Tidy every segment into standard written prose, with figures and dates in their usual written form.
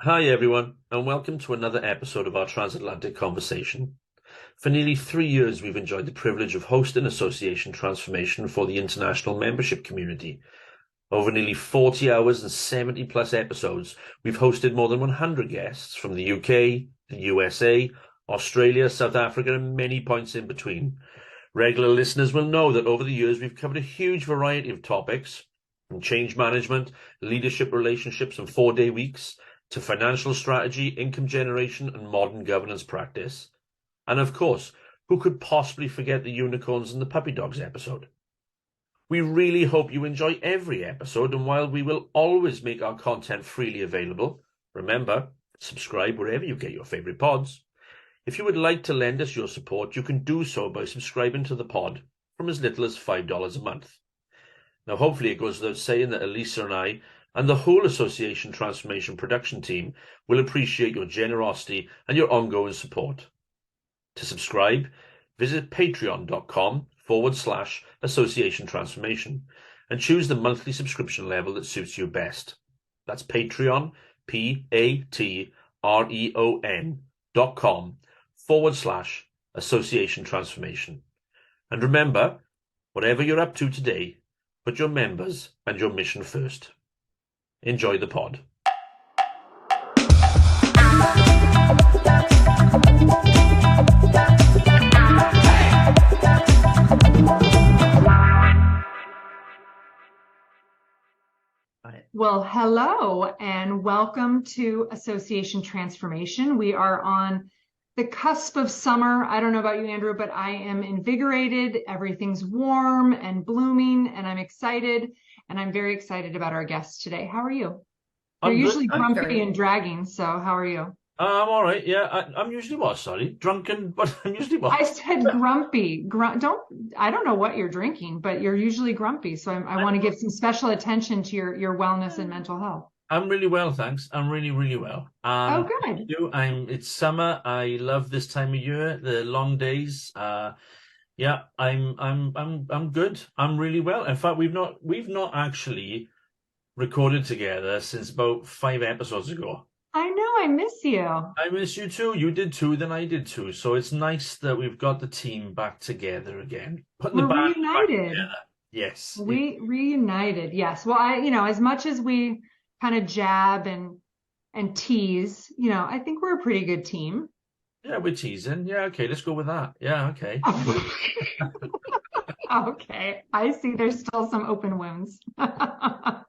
Hi, everyone, and welcome to another episode of our transatlantic conversation. For nearly 3 years, we've enjoyed the privilege of hosting Association Transformation for the international membership community. Over nearly 40 hours and 70 plus episodes, we've hosted more than 100 guests from the UK, the USA, Australia, South Africa, and many points in between. Regular listeners will know that over the years, we've covered a huge variety of topics, from change management, leadership relationships, and 4-day weeks, to financial strategy, income generation, and modern governance practice. And of course, who could possibly forget the unicorns and the puppy dogs episode? We really hope you enjoy every episode, and while we will always make our content freely available, remember, subscribe wherever you get your favorite pods. If you would like to lend us your support, you can do so by subscribing to the pod from as little as $5 a month. Now, hopefully it goes without saying that Elisa and I and the whole Association Transformation production team will appreciate your generosity and your ongoing support. To subscribe, visit patreon.com/Association Transformation and choose the monthly subscription level that suits you best. That's Patreon, patreon.com/Association Transformation. And remember, whatever you're up to today, put your members and your mission first. Enjoy the pod. Well, hello and welcome to Association Transformation. We are on the cusp of summer. I don't know about you, Andrew, but I am invigorated. Everything's warm and blooming, and I'm excited. And I'm very excited about our guest today. How are you? You're usually grumpy and dragging, so how are you? I'm all right. Yeah, I'm usually what? Sorry, drunken, but I'm usually what? I said grumpy. I don't know what you're drinking, but you're usually grumpy. So I want to give some special attention to your wellness and mental health. I'm really well, thanks. I'm really, really well. Oh, good. It's summer. I love this time of year, the long days. Yeah, I'm good. I'm really well. In fact, we've not actually recorded together since about 5 episodes ago. I know, I miss you. I miss you too. You did too, then I did too. So it's nice that we've got the team back together again. We're reunited. Yes. We reunited. Yes. Well, as much as we kind of jab and tease, I think we're a pretty good team. Yeah, we're teasing. Yeah, okay, let's go with that. Yeah, okay. Okay. I see there's still some open wounds. All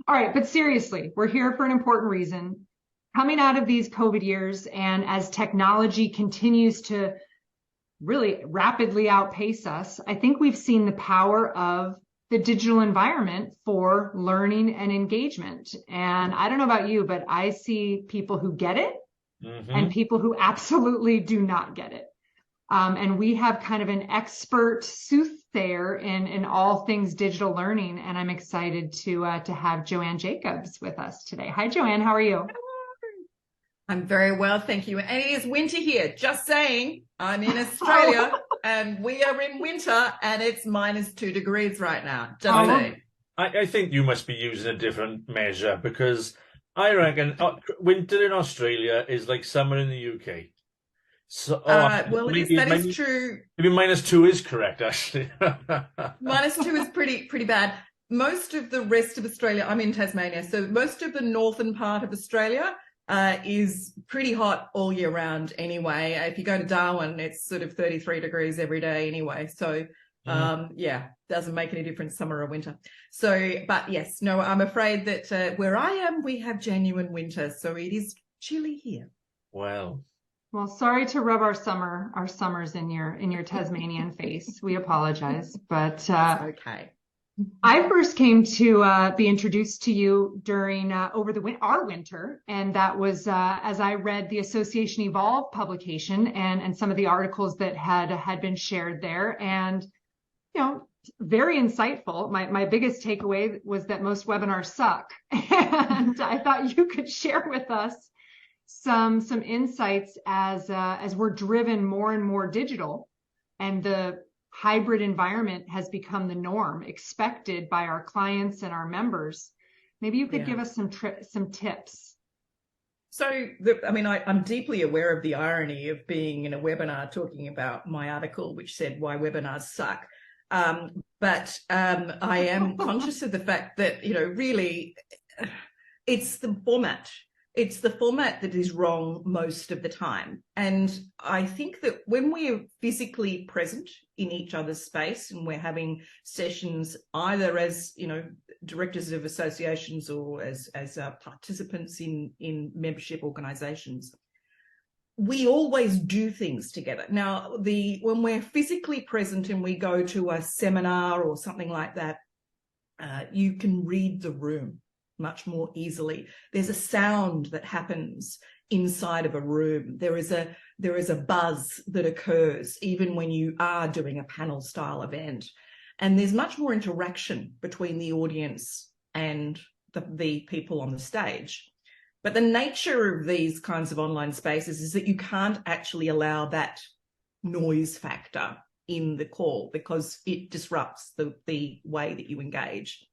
right, but seriously, we're here for an important reason. Coming out of these COVID years, and as technology continues to really rapidly outpace us, I think we've seen the power of the digital environment for learning and engagement. And I don't know about you, but I see people who get it and people who absolutely do not get it. And we have kind of an expert soothsayer in all things digital learning. And I'm excited to have Joanne Jacobs with us today. Hi, Joanne. How are you? I'm very well, thank you. And it is winter here. Just saying, I'm in Australia and we are in winter and it's -2 degrees right now. Just saying. I think you must be using a different measure because I reckon winter in Australia is like summer in the UK. So, well, that is true. Maybe -2 is correct, actually. -2 is pretty bad. Most of the rest of Australia, I'm in Tasmania, so most of the northern part of Australia is pretty hot all year round anyway. If you go to Darwin, it's sort of 33 degrees every day anyway. So, yeah, doesn't make any difference summer or winter. So, but yes, no, I'm afraid that where I am, we have genuine winter. So it is chilly here. Well, sorry to rub our summers in your Tasmanian face. We apologize, but okay. I first came to be introduced to you during over our winter, and that was as I read the Association Evolve publication and some of the articles that had been shared there, and very insightful. My biggest takeaway was that most webinars suck, and I thought you could share with us some insights as we're driven more and more digital, and the hybrid environment has become the norm, expected by our clients and our members. Maybe you could give us some tips. So, I'm deeply aware of the irony of being in a webinar talking about my article, which said why webinars suck. But I am conscious of the fact that, really, it's the format. It's the format that is wrong most of the time. And I think that when we are physically present in each other's space and we're having sessions either as, directors of associations or as participants in membership organizations, we always do things together. Now, when we're physically present and we go to a seminar or something like that, you can read the room much more easily. There's a sound that happens inside of a room. There is a buzz that occurs even when you are doing a panel style event. And there's much more interaction between the audience and the people on the stage. But the nature of these kinds of online spaces is that you can't actually allow that noise factor in the call because it disrupts the way that you engage.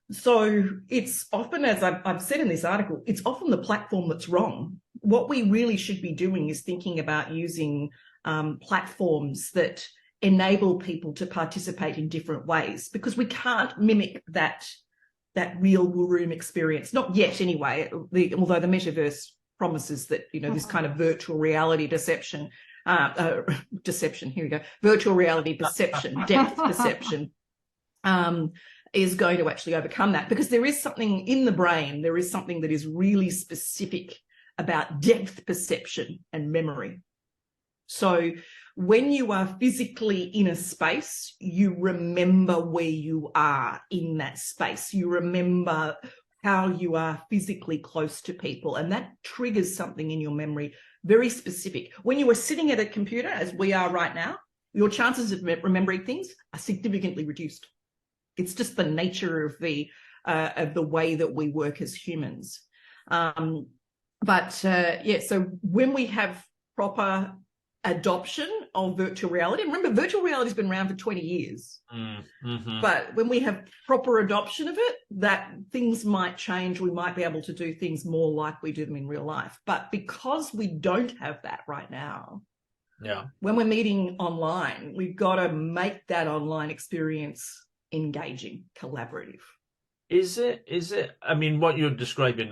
So it's often, as I've said in this article, it's often the platform that's wrong. What we really should be doing is thinking about using platforms that enable people to participate in different ways, because we can't mimic that real room experience, not yet anyway, although the metaverse promises that, this kind of virtual reality deception, here we go, virtual reality perception, depth perception, is going to actually overcome that, because there is something in the brain, there is something that is really specific about depth perception and memory. So when you are physically in a space, you remember where you are in that space. You remember how you are physically close to people, and that triggers something in your memory very specific. When you are sitting at a computer, as we are right now, your chances of remembering things are significantly reduced. It's just the nature of the way that we work as humans. So when we have proper adoption of virtual reality, and remember, virtual reality has been around for 20 years. Mm-hmm. But when we have proper adoption of it, that things might change. We might be able to do things more like we do them in real life. But because we don't have that right now, when we're meeting online, we've got to make that online experience engaging, collaborative. Is it? I mean, what you're describing,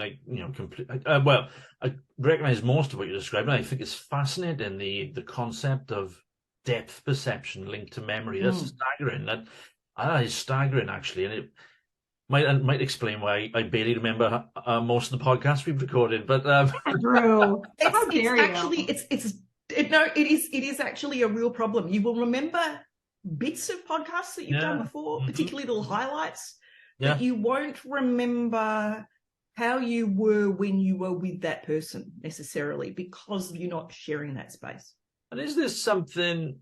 well, I recognize most of what you're describing. I think it's fascinating, the concept of depth perception linked to memory. That's staggering. That is staggering, actually, and it might explain why I barely remember most of the podcasts we've recorded. But Drew, how dare you? Actually, it is actually a real problem. You will remember bits of podcasts that you've done before, particularly little highlights, but you won't remember how you were when you were with that person necessarily, because you're not sharing that space. And is there something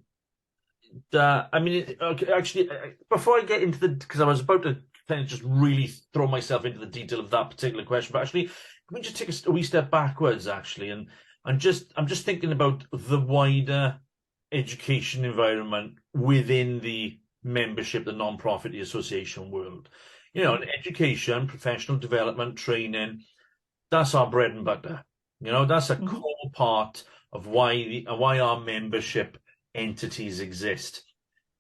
that, actually, before I get into because I was about to kind of just really throw myself into the detail of that particular question, but actually, can we just take a wee step backwards, actually, and I'm just thinking about the wider education environment within the membership, the non-profit, the association world. Education, professional development, training, that's our bread and butter. That's a core part of why our membership entities exist.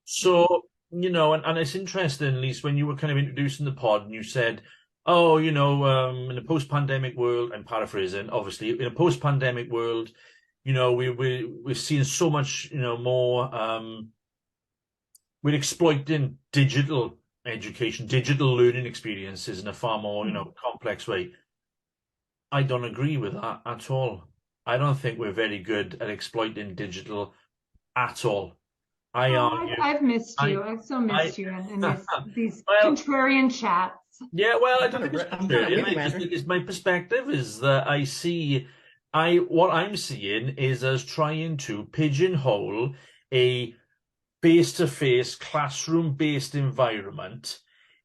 So, and it's interesting, at least when you were kind of introducing the pod and you said, in a post-pandemic world, I'm paraphrasing, obviously, in a post-pandemic world, we're seeing so much, more, we're exploiting digital education, digital learning experiences in a far more, complex way. I don't agree with that at all. I don't think we're very good at exploiting digital at all. I've missed you. I've so missed you in these contrarian chats. Yeah, well, I don't think it's contrarian. It's my perspective is that what I'm seeing is us trying to pigeonhole a face-to-face, classroom-based environment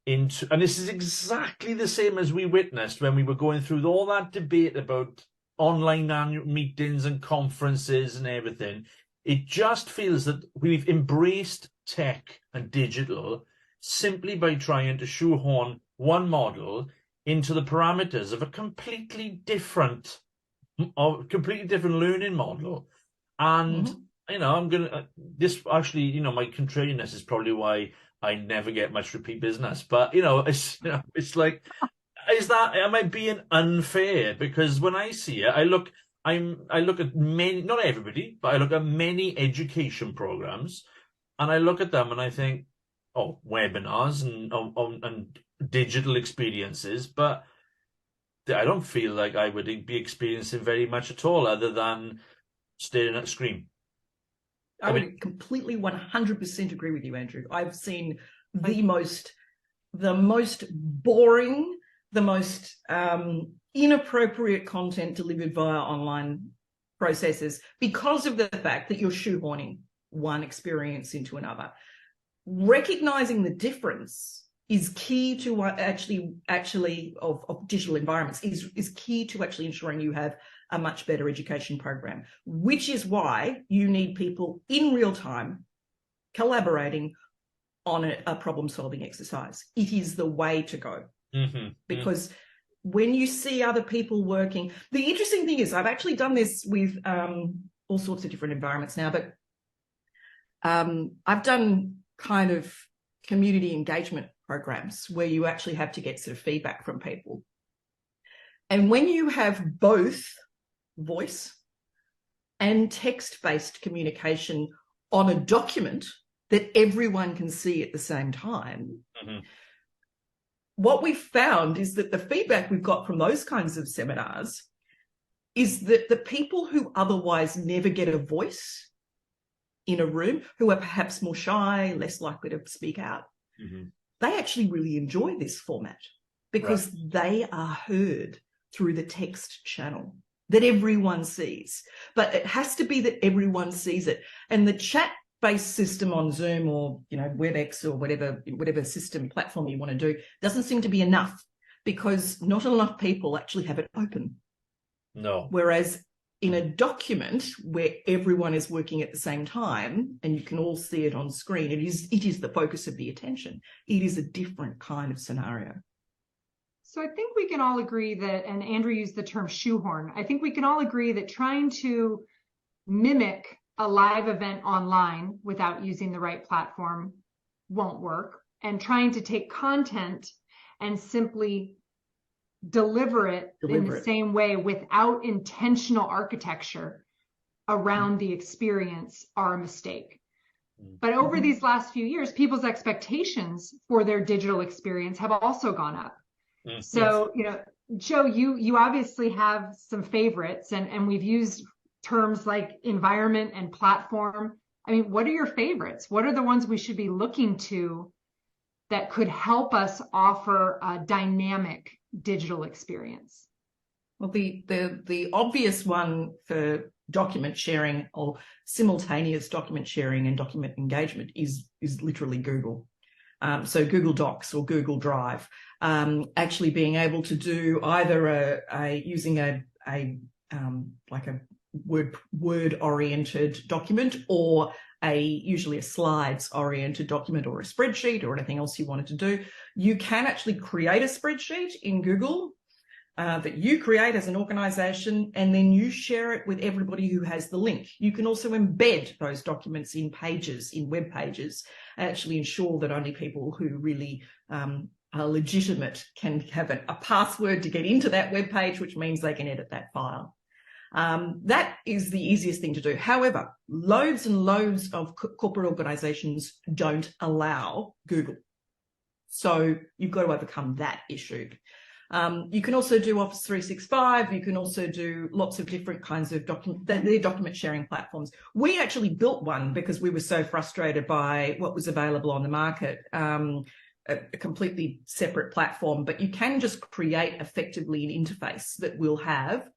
into, and this is exactly the same as we witnessed when we were going through all that debate about online annual meetings and conferences and everything. It just feels that we've embraced tech and digital simply by trying to shoehorn one model into the parameters of a completely different a completely different learning model. And, I'm going to, this actually, my contrariness is probably why I never get much repeat business. But, it's like, am I being unfair? Because when I see it, I look at many, not everybody, but I look at many education programs, and I look at them and I think, oh, webinars and digital experiences, but I don't feel like I would be experiencing very much at all other than staring at a screen. I would completely 100% agree with you, Andrew. I've seen the most boring, the most inappropriate content delivered via online processes because of the fact that you're shoehorning one experience into another. Recognizing the difference is key to what actually of digital environments is key to actually ensuring you have a much better education program, which is why you need people in real time collaborating on a problem-solving exercise. It is the way to go. Because when you see other people working, the interesting thing is I've actually done this with all sorts of different environments now, but I've done kind of community engagement programs where you actually have to get sort of feedback from people. And when you have both voice and text-based communication on a document that everyone can see at the same time, what we've found is that the feedback we've got from those kinds of seminars is that the people who otherwise never get a voice in a room, who are perhaps more shy, less likely to speak out, they actually really enjoy this format because they are heard through the text channel that everyone sees. But it has to be that everyone sees it. And the chat-based system on Zoom or, WebEx or whatever system platform you want to do doesn't seem to be enough because not enough people actually have it open. No. Whereas in a document where everyone is working at the same time and you can all see it on screen, it is the focus of the attention. It is a different kind of scenario. So I think we can all agree that, and Andrew used the term shoehorn, I think we can all agree that trying to mimic a live event online without using the right platform won't work. And trying to take content and simply deliver it in the same way without intentional architecture around the experience are a mistake. But over these last few years, people's expectations for their digital experience have also gone up. So, Joe, you obviously have some favorites, and we've used terms like environment and platform. I mean, what are your favorites? What are the ones we should be looking to that could help us offer a dynamic digital experience? Well, the obvious one for document sharing or simultaneous document sharing and document engagement is literally Google. So Google Docs or Google Drive, actually being able to do either using a word oriented document or usually a slides oriented document or a spreadsheet or anything else you wanted to do. You can actually create a spreadsheet in Google that you create as an organization, and then you share it with everybody who has the link. You can also embed those documents in pages, in web pages, and actually ensure that only people who really are legitimate can have a password to get into that web page, which means they can edit that file. That is the easiest thing to do. However, loads and loads of corporate organizations don't allow Google. So you've got to overcome that issue. You can also do Office 365. You can also do lots of different kinds of document sharing platforms. We actually built one because we were so frustrated by what was available on the market, a completely separate platform. But you can just create effectively an interface that will have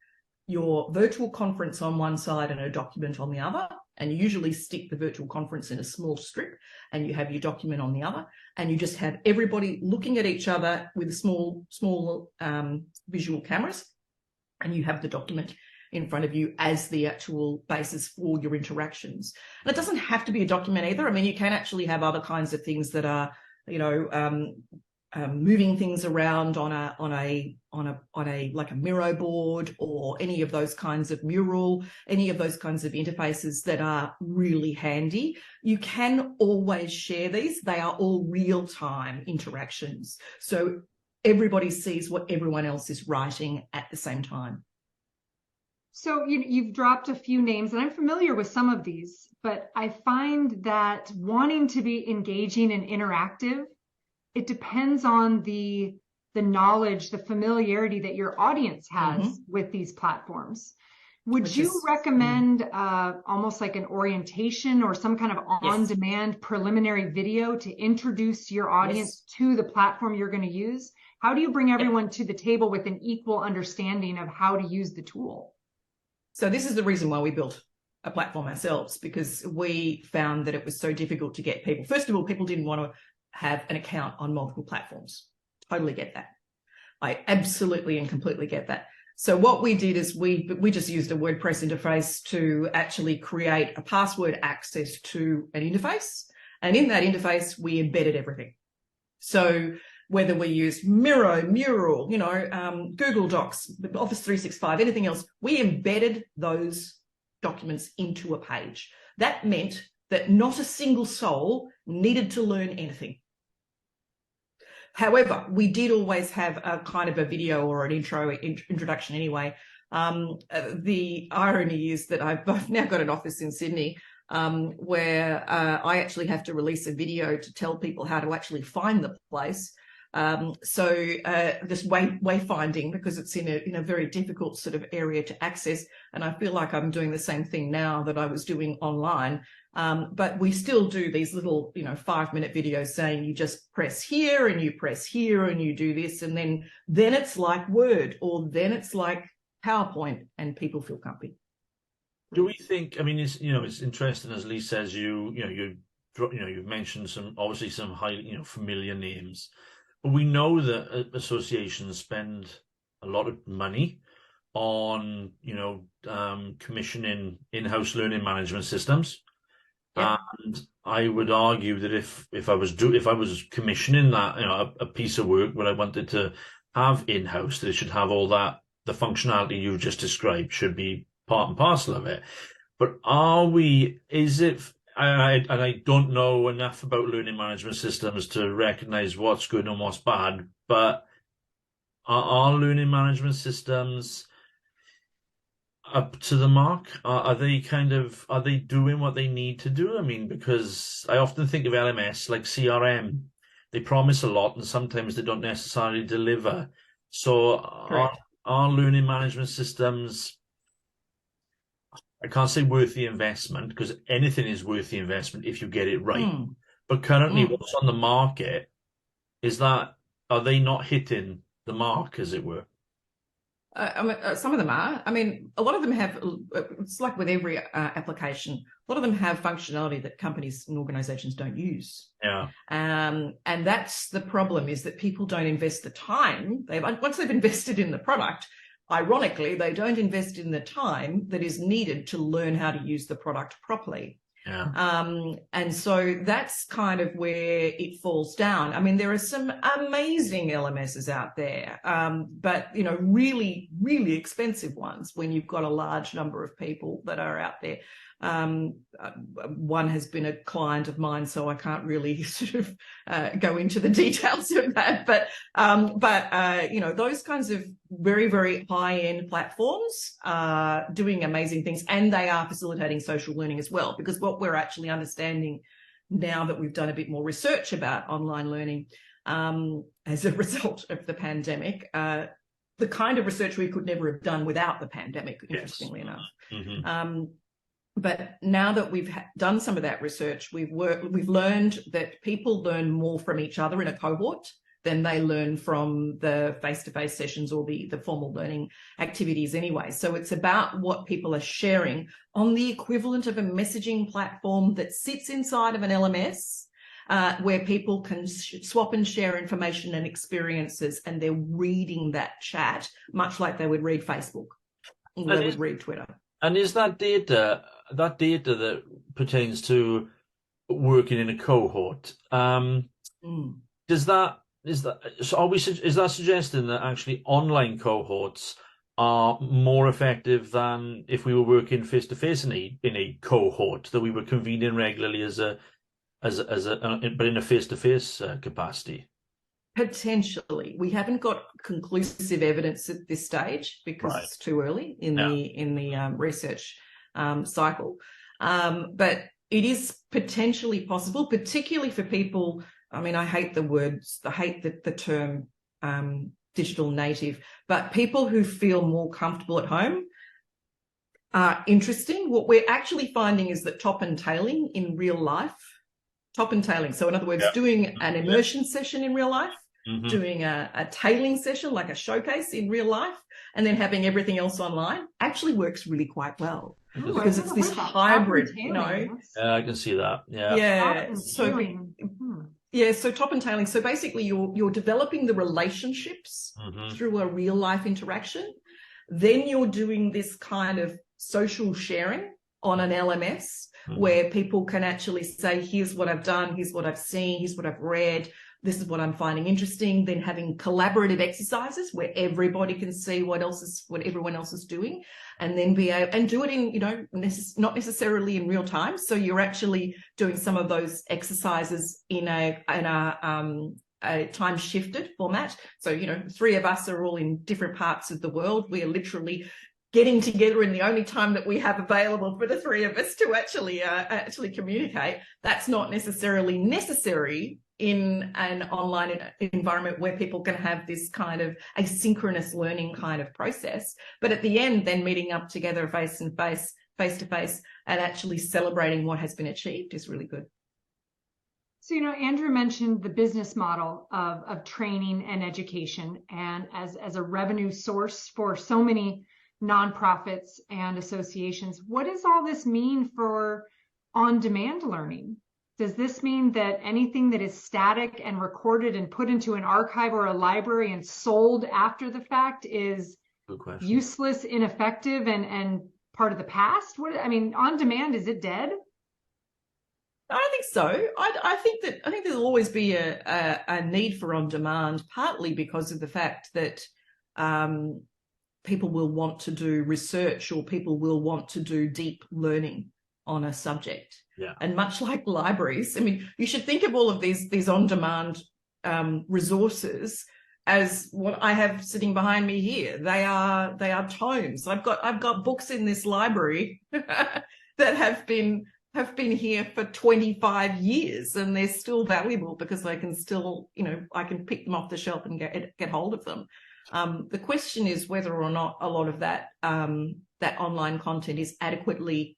your virtual conference on one side and a document on the other, and you usually stick the virtual conference in a small strip and you have your document on the other, and you just have everybody looking at each other with small visual cameras, and you have the document in front of you as the actual basis for your interactions. And it doesn't have to be a document either. I mean, you can actually have other kinds of things that are, moving things around on a like a Miro board or any of those kinds of mural, any of those kinds of interfaces that are really handy. You can always share these. They are all real-time interactions. So everybody sees what everyone else is writing at the same time. So you've dropped a few names, and I'm familiar with some of these, but I find that wanting to be engaging and interactive, it depends on the knowledge, the familiarity that your audience has with these platforms. Would you recommend almost like an orientation or some kind of on-demand preliminary video to introduce your audience to the platform you're going to use? How do you bring everyone to the table with an equal understanding of how to use the tool? So this is the reason why we built a platform ourselves, because we found that it was so difficult to get people. First of all, people didn't want to have an account on multiple platforms. Totally get that. I absolutely and completely get that. So what we did is we just used a WordPress interface to actually create a password access to an interface. And in that interface, we embedded everything. So whether we use Miro, Mural, Google Docs, Office 365, anything else, we embedded those documents into a page. That meant that not a single soul needed to learn anything. However, we did always have a kind of a video or an introduction anyway. The irony is that I've now got an office in Sydney where I actually have to release a video to tell people how to actually find the place. So this wayfinding, because it's in a very difficult sort of area to access, and I feel like I'm doing the same thing now that I was doing online. But we still do these little 5-minute videos saying you just press here and you press here and you do this, and then it's like Word, or then it's like PowerPoint, and people feel comfy. Do we think? I mean, it's interesting, as Lee says. You've mentioned some highly familiar names. But we know that associations spend a lot of money on, commissioning in-house learning management systems. Yep. And I would argue that if I was commissioning that, a piece of work where I wanted to have in-house, that it should have all the functionality you just described should be part and parcel of it. But I don't know enough about learning management systems to recognize what's good and what's bad, but are learning management systems up to the mark? Are they doing what they need to do? I mean, because I often think of LMS like CRM. They promise a lot and sometimes they don't necessarily deliver. So are learning management systems, I can't say worth the investment, because anything is worth the investment if you get it right. But currently what's on the market are they not hitting the mark, as it were? Some of them are. I mean, a lot of them have, it's like with every application, a lot of them have functionality that companies and organizations don't use. Yeah. And that's the problem, is that people don't invest the time. Once they've invested in the product, ironically, they don't invest in the time that is needed to learn how to use the product properly. Yeah. And so that's kind of where it falls down. I mean, there are some amazing LMSs out there, but, really, really expensive ones when you've got a large number of people that are out there. One has been a client of mine, so I can't really sort of go into the details of that. But those kinds of very, very high-end platforms are doing amazing things, and they are facilitating social learning as well. Because what we're actually understanding now that we've done a bit more research about online learning as a result of the pandemic, the kind of research we could never have done without the pandemic, interestingly enough. Mm-hmm. But now that we've done some of that research, we've learned that people learn more from each other in a cohort than they learn from the face-to-face sessions or the formal learning activities anyway. So it's about what people are sharing on the equivalent of a messaging platform that sits inside of an LMS, where people can swap and share information and experiences, and they're reading that chat much like they would read Facebook, or they would read Twitter. And is that data that pertains to working in a cohort, does that is that so? Is that suggesting that actually online cohorts are more effective than if we were working face to face in a cohort, that we were convening regularly but in a face to face capacity? Potentially. We haven't got conclusive evidence at this stage because Right. it's too early in the research cycle. But it is potentially possible, particularly for people. I mean, I hate the term digital native, but people who feel more comfortable at home are interesting. What we're actually finding is that top and tailing in real life, so in other words, doing an immersion session in real life, doing a tailing session like a showcase in real life, and then having everything else online actually works really quite well. Ooh, because it's this hybrid, you know. Yeah, I can see that. So top and tailing. So basically you're developing the relationships through a real life interaction. Then you're doing this kind of social sharing on an LMS where people can actually say, here's what I've done, here's what I've seen, here's what I've read, this is what I'm finding interesting. Then having collaborative exercises where everybody can see what everyone else is doing, and then be able and do it in, you know, not necessarily in real time. So you're actually doing some of those exercises in a time shifted format. So, you know, 3 of us are all in different parts of the world. We are literally getting together in the only time that we have available for the 3 of us to actually communicate. That's not necessarily necessary in an online environment where people can have this kind of asynchronous learning kind of process. But at the end, then meeting up together face to face, and actually celebrating what has been achieved is really good. So, you know, Andrew mentioned the business model of training and education, and as a revenue source for so many nonprofits and associations. What does all this mean for on-demand learning? Does this mean that anything that is static and recorded and put into an archive or a library and sold after the fact is useless, ineffective, and part of the past? On-demand, is it dead? I don't think so. I think there'll always be a need for on-demand, partly because of the fact that people will want to do research, or people will want to do deep learning on a subject. Yeah. And much like libraries, I mean, you should think of all of these on-demand resources as what I have sitting behind me here. They are tomes. I've got books in this library that have been here for 25 years, and they're still valuable because I can still, you know, I can pick them off the shelf and get hold of them. The question is whether or not a lot of that online content is adequately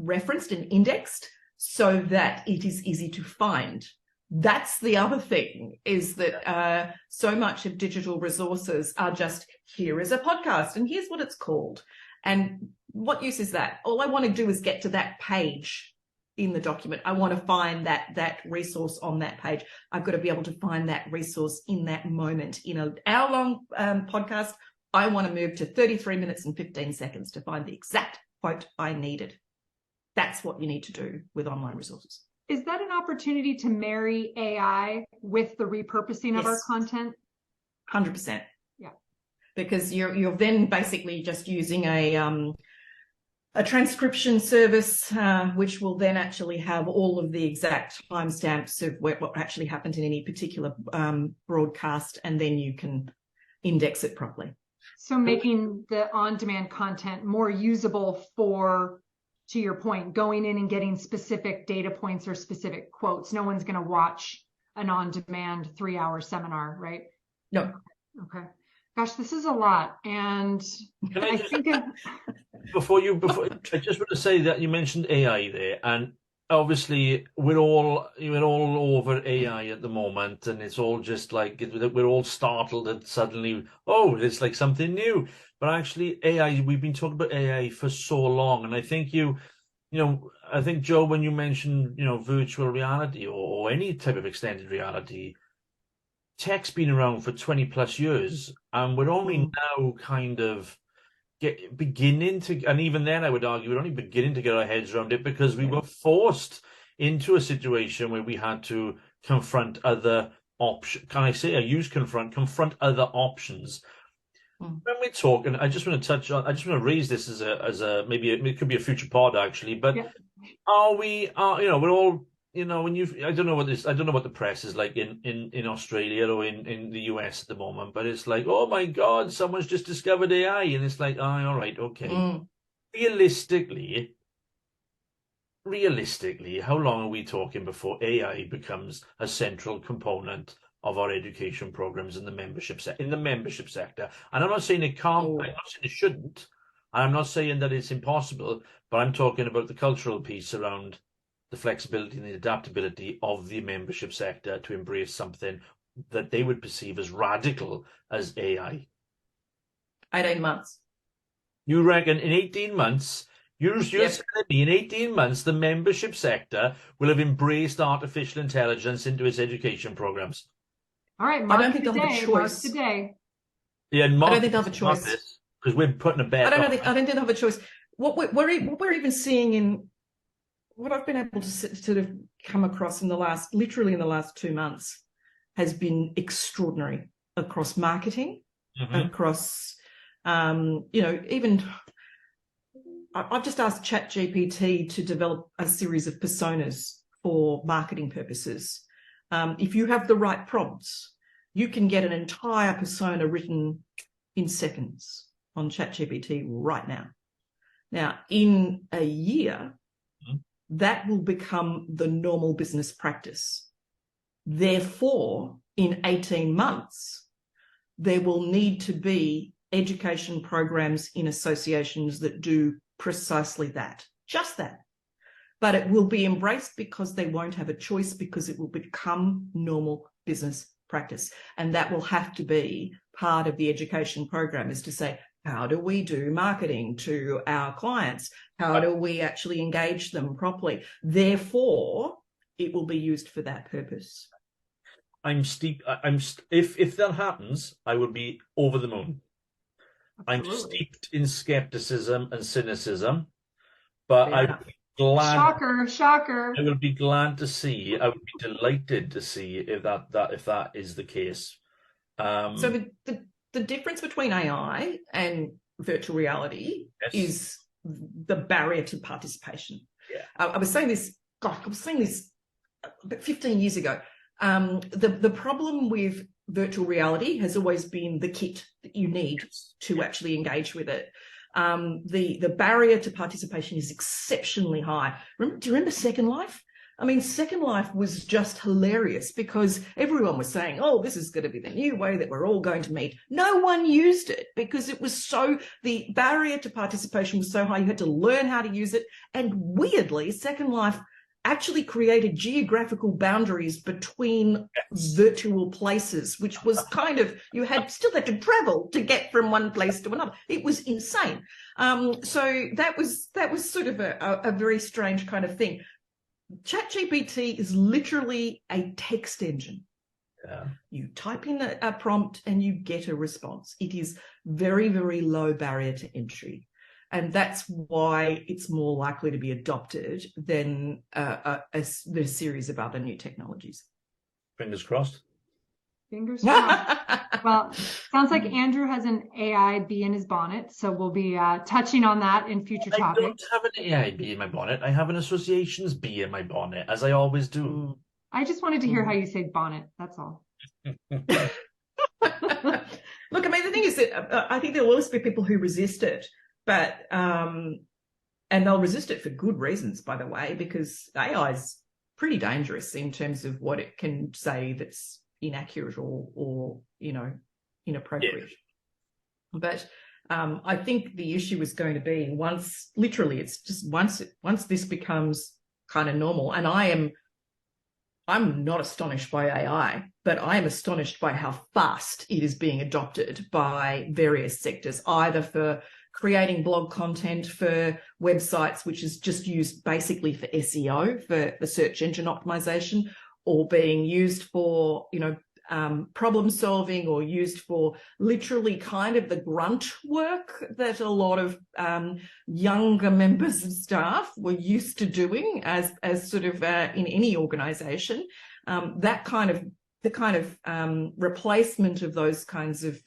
referenced and indexed so that it is easy to find. That's the other thing, is that so much of digital resources are just, here is a podcast and here's what it's called. And what use is that? All I want to do is get to that page in the document. I want to find that resource on that page. I've got to be able to find that resource in that moment. In an hour-long podcast, I want to move to 33 minutes and 15 seconds to find the exact quote I needed. That's what you need to do with online resources. Is that an opportunity to marry AI with the repurposing of our content? 100%. Yeah. Because you're then basically just using a transcription service, which will then actually have all of the exact timestamps of what actually happened in any particular broadcast, and then you can index it properly. So making the on-demand content more usable for, to your point, going in and getting specific data points or specific quotes. No one's going to watch an on-demand 3-hour seminar, right? No. Okay. Gosh, this is a lot. And I think before I just want to say that you mentioned AI there, and obviously we're all over AI at the moment, and it's all just like we're all startled that suddenly, oh, it's like something new. But actually AI, we've been talking about AI for so long, and I think I think, Joe, when you mentioned, virtual reality or any type of extended reality, tech's been around for 20 plus years, and we're only now kind of beginning to, and even then I would argue we're only beginning to get our heads around it, because we were forced into a situation where we had to confront other option. Can I say I use confront other options? When we talk, and I just want to raise this as a maybe it could be a future pod actually, but we're all, I don't know what the press is like in Australia or in the US at the moment, but it's like, oh my God, someone's just discovered AI, and it's like, oh, all right, okay. Realistically, how long are we talking before AI becomes a central component of our education programs in the membership sector? And I'm not saying it can't, I'm not saying it shouldn't, and I'm not saying that it's impossible, but I'm talking about the cultural piece around the flexibility and the adaptability of the membership sector to embrace something that they would perceive as radical as AI. 18 months. You reckon in 18 months, you're telling me in 18 months, the membership sector will have embraced artificial intelligence into its education programs? All right, I don't think they'll have a choice. Today. Yeah, I don't think they'll have a choice. Because we're putting a bet. I don't think they'll have a choice. What we're even seeing in what I've been able to sort of come across literally in the last 2 months has been extraordinary across marketing, across, even I've just asked ChatGPT to develop a series of personas for marketing purposes. If you have the right prompts, you can get an entire persona written in seconds on ChatGPT right now. Now, in a year, that will become the normal business practice. Therefore, in 18 months, there will need to be education programs in associations that do precisely that, just that. But it will be embraced because they won't have a choice, because it will become normal business practice. And that will have to be part of the education program, is to say, how do we do marketing to our clients? How do we actually engage them properly? Therefore, it will be used for that purpose. If that happens, I will be over the moon. Absolutely. I'm steeped in skepticism and cynicism, but I would be glad. Shocker. I will be glad to see. I would be delighted to see if that is the case. So the difference between AI and virtual reality is the barrier to participation. Yeah. I was saying this about 15 years ago. The problem with virtual reality has always been the kit that you need to actually engage with it. The barrier to participation is exceptionally high. Do you remember Second Life? I mean, Second Life was just hilarious because everyone was saying, oh, this is going to be the new way that we're all going to meet. No one used it because the barrier to participation was so high. You had to learn how to use it. And weirdly, Second Life actually created geographical boundaries between virtual places, which was kind of, still had to travel to get from one place to another. It was insane. So that was sort of a very strange kind of thing. ChatGPT is literally a text engine. Yeah. You type in a prompt and you get a response. It is very, very low barrier to entry. And that's why it's more likely to be adopted than the series of other new technologies. Fingers crossed. Fingers crossed. Well, sounds like Andrew has an AI bee in his bonnet, so we'll be touching on that in future topics. I don't have an AI bee in my bonnet. I have an associations bee in my bonnet, as I always do. I just wanted to hear how you say bonnet. That's all. Look, I mean, the thing is that I think there will always be people who resist it, but and they'll resist it for good reasons, by the way, because AI is pretty dangerous in terms of what it can say that's inaccurate or inappropriate. Yeah. But I think the issue is going to be once this becomes kind of normal, and I'm not astonished by AI, but I am astonished by how fast it is being adopted by various sectors, either for creating blog content for websites, which is just used basically for SEO, for the search engine optimization, or being used for, problem solving, or used for literally kind of the grunt work that a lot of younger members of staff were used to doing as sort of in any organization. That kind of the kind of replacement of those kinds of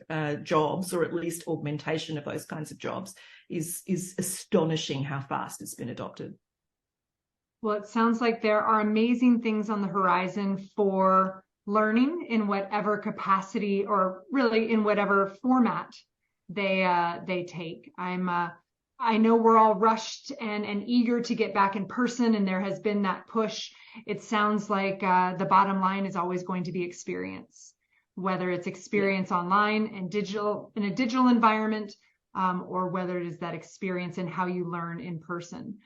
jobs, or at least augmentation of those kinds of jobs, is astonishing how fast it's been adopted. Well, it sounds like there are amazing things on the horizon for learning in whatever capacity, or really in whatever format they take. I know we're all rushed and eager to get back in person, and there has been that push. It sounds like the bottom line is always going to be experience, whether it's experience online and digital, in a digital environment, or whether it is that experience in how you learn in person.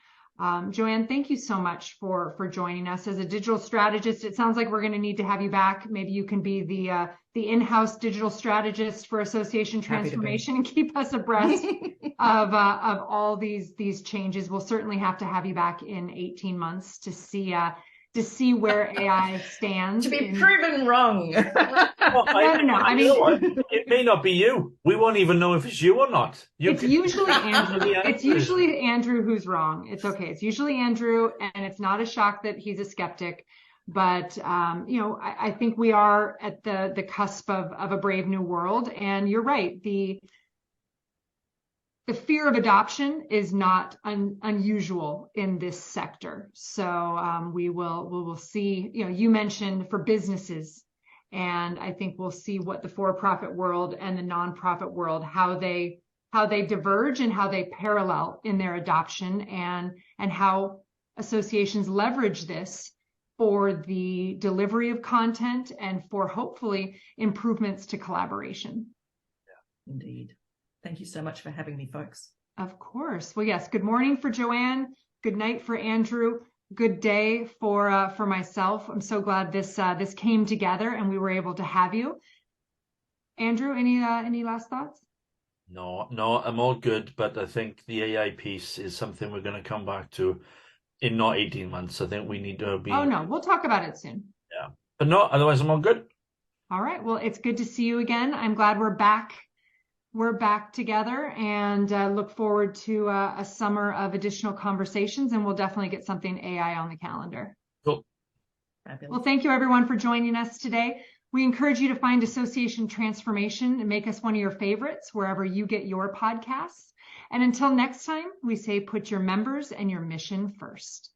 Joanne, thank you so much for joining us as a digital strategist. It sounds like we're going to need to have you back. Maybe you can be the in-house digital strategist for Association Transformation and keep us abreast of all these changes. We'll certainly have to have you back in 18 months to see where AI stands. To be proven wrong. No. I mean, it may not be you. We won't even know if it's you or not. It's usually Andrew. It's usually Andrew who's wrong. It's okay. It's usually Andrew, and it's not a shock that he's a skeptic. But I think we are at the cusp of a brave new world. And you're right. The fear of adoption is not unusual in this sector. So we will see. You mentioned for businesses. And I think we'll see what the for-profit world and the nonprofit world, how they diverge and how they parallel in their adoption, and how associations leverage this for the delivery of content and for hopefully improvements to collaboration. Yeah, indeed. Thank you so much for having me, folks. Of course. Well, yes. Good morning for Joanne. Good night for Andrew. Good day for myself. I'm so glad this came together and we were able to have you. Andrew, any last thoughts? No, I'm all good. But I think the AI piece is something we're going to come back to in not 18 months. I think we need to be. Oh no, we'll talk about it soon. Yeah, but no, otherwise I'm all good. All right. Well, it's good to see you again. I'm glad we're back. We're back together, and look forward to a summer of additional conversations, and we'll definitely get something AI on the calendar. Cool. Fabulous. Well, thank you everyone for joining us today. We encourage you to find Association Transformation and make us one of your favorites wherever you get your podcasts. And until next time, we say put your members and your mission first.